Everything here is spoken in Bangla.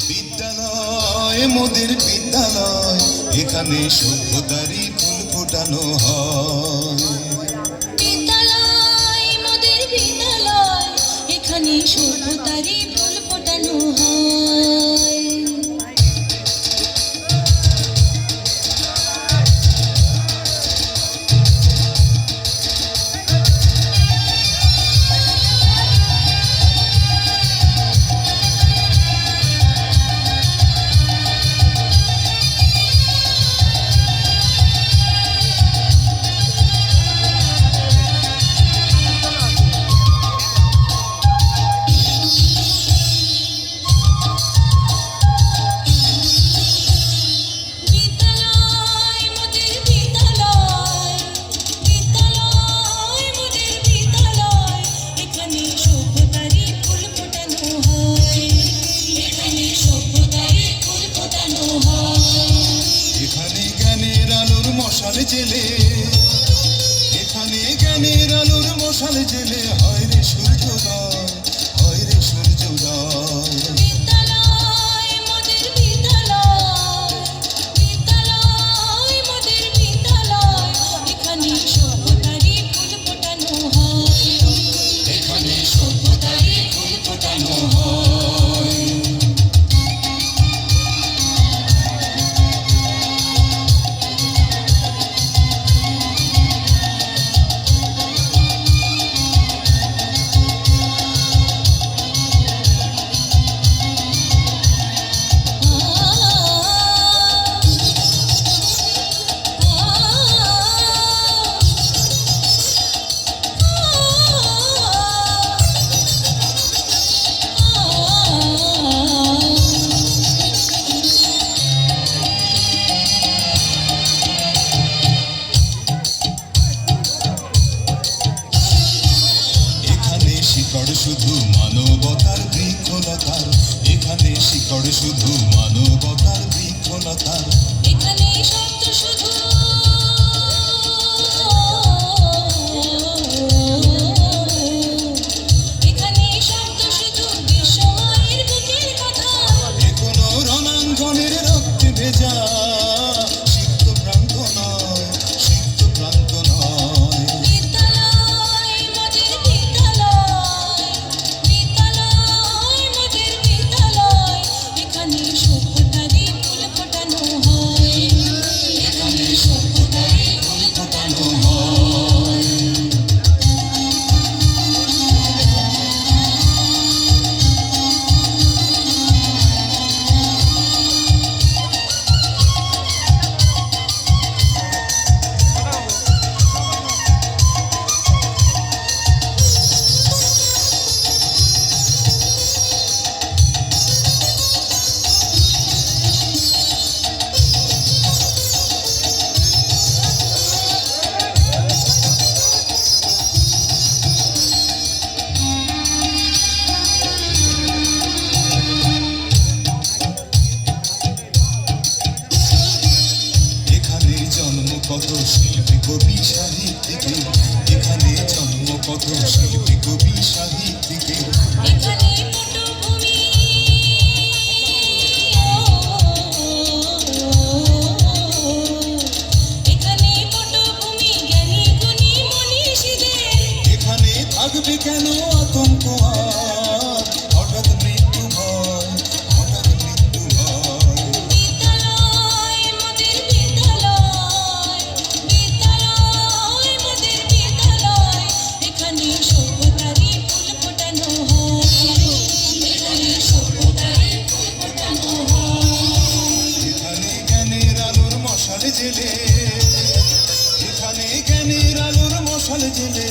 বিদ্যালয় মোদের বিদ্যালয়, এখানে সভ্যতারই ফুল ফোটানো হয়। বিদ্যালয় মোদের বিদ্যালয়, এখানে সভ্যতারই ফুল ফোটানো হয়। জেলে এখানে জ্ঞানের আলোর মশাল জেলে হয় রে সূর্যোদয়, হয় রে সূর্যোদয়। বিদ্যালয় মোদের বিদ্যালয়, বিদ্যালয় মোদের বিদ্যালয়, এখানে সভ্যতারই ফুল ফোটানো হয়, এখানে সভ্যতারই ফুল ফোটানো হয়। শিকড় শুধু মানবতার বৃক্ষলতার, এখানে শিকড় শুধু মানবতার বৃক্ষলতার, এখানে শব্দ শুধু এখানে শব্দ শুধু বিশ্বমায়ের বুকের কথা, এখনো রণাঙ্গনের রক্তে ভেজা সিক্ত প্রান্ত নয়, সিক্ত প্রান্ত নয়। বিদ্যালয় মোদের বিদ্যালয়, বিদ্যালয় মোদের বিদ্যালয়, এখানে সভ্যতারই ফুল ফোটানো হয়, এখানে সভ্যতারই ফুল ফোটানো হয়। কত শিল্পী কবি সাহিত্যিকের, এখানে জন্ম কত শিল্পী কবি সাহিত্যিকের, এখানে পটভূমি এখানে পটভূমি জ্ঞানী গুণী মনীষীদের, এখানে থাকবে কেন আতঙ্ক আর হঠাৎ মৃত্যু ভয়, হঠাৎ মৃত্যু ভয়। বিদ্যালয় মোদের বিদ্যালয়, বিদ্যালয় মোদের বিদ্যালয়, এখানে সভ্যতারই ফুল ফোটানো হয়, এখানে সভ্যতারই ফুল ফোটানো হয়। এখানে জ্ঞানের আলোর মশাল জেলে, এখানে জ্ঞানের আলোর মশাল জেলে